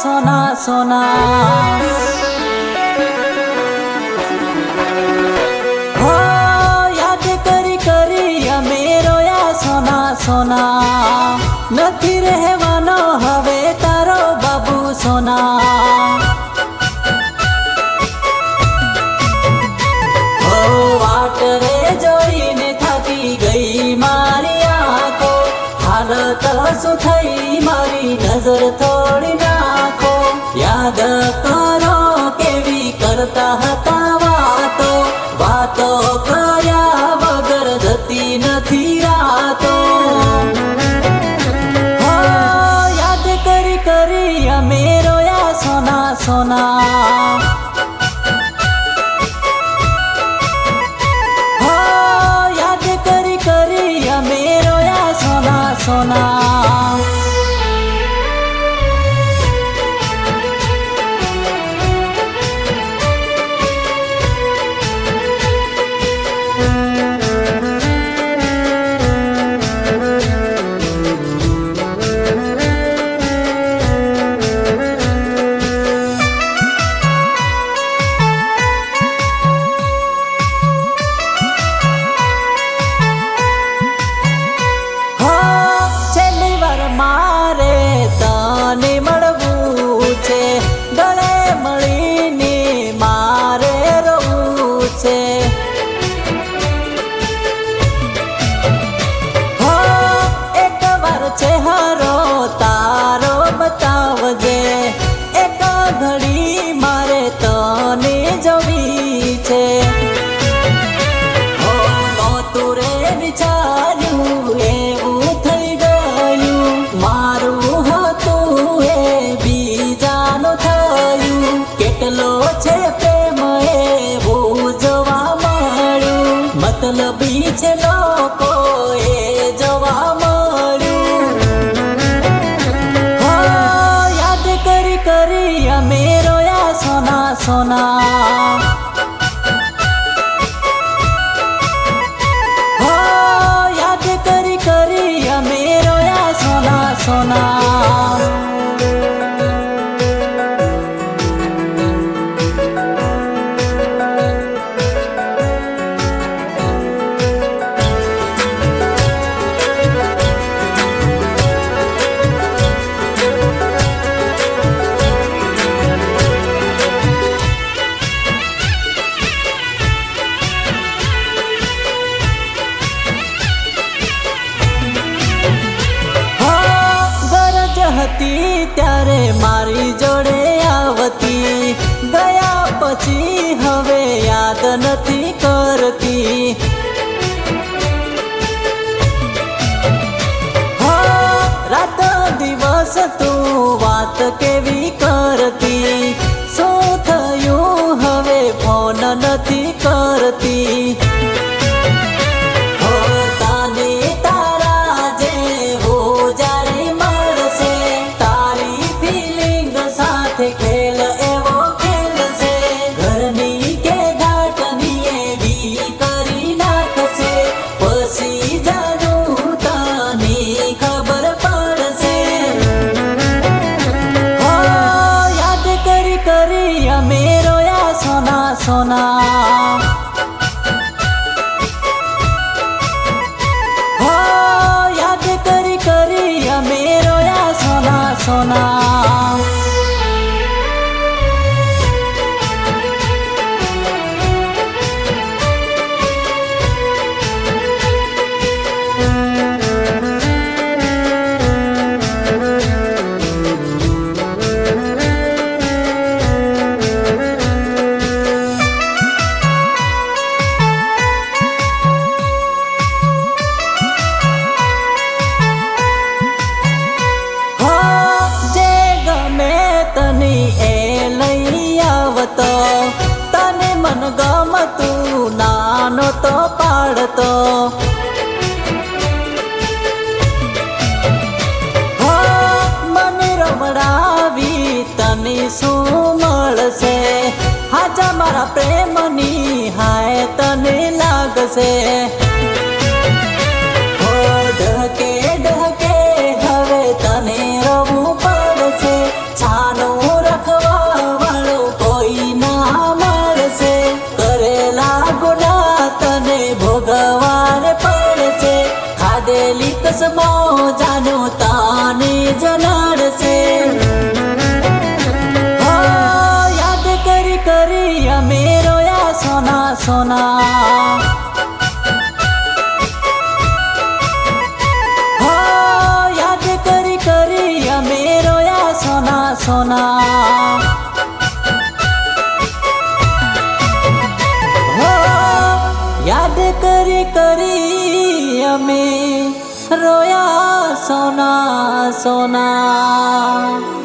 सोना सोना हो याद करी करी अमे रोया सोना सोना नथी रहेवानो हवे तारो बाबू सोना हो वाट रे जोईने थाकी गई मारी आंखो हालत शू थई मारी नजर थोड़ी नाखो याद करो केवी करता हता वातो वातो कर्या वगर जती नथी रातो हो याद करी करी अमे रोया सोना सोना हो याद करी करी अमे रोया सोना सोना मारे तने मळवू छे गळे मळीने मारे रहू छे हो एक वार चेहरो तारो बतावजे एक घड़ी मारे तने जोवी छे हो नोतुं रे विचार्યું એવું થઈ ગયું મારું હતું એ બીજાનું થયું કેટલો છે પ્રેમ એવું જોવા મળ્યું મતલબી છે લોકો એ જોવા મળ્યું હો યાદ કરી કરી અમે રોયા સોના સોના हो याद करी करी अमे रोया सोना सोना હતી ત્યારે મારી જોડે આવતી ગયા પછી હવે યાદ નથી કરતી હો રાત દિવસ તું વાત કેવી કરતી શું થયું હવે ફોન નથી કરતી હો તાને તારા જેવો જ્યારે મળશે તારી ફિલિંગ સાથે ખેલ એવો ખેલશે ઘરની કે ઘાટની એવી કરી નાખશે પછી જાણું તને ખબર પડશે હો યાદ કરી કરી અમે રોયા સોના સોના हो याद करी करी अमे रोया सोना सोना तने मन गमतु नानो तो पाड़तो हो मन रमणावी तने शू मळशे हाजा मारा प्रेमनी हाय तने लागशे हो डहके डहके हवे तने रवू पड़शे छानो ચશ્મો જાનું તાને જનાર છે યાદ કરી કરી અમે રોયા સોના સોના યાદ કરી કરી અમે રોયા સોના સોના યાદ કરી કરી અમે રોયા સોના સોના।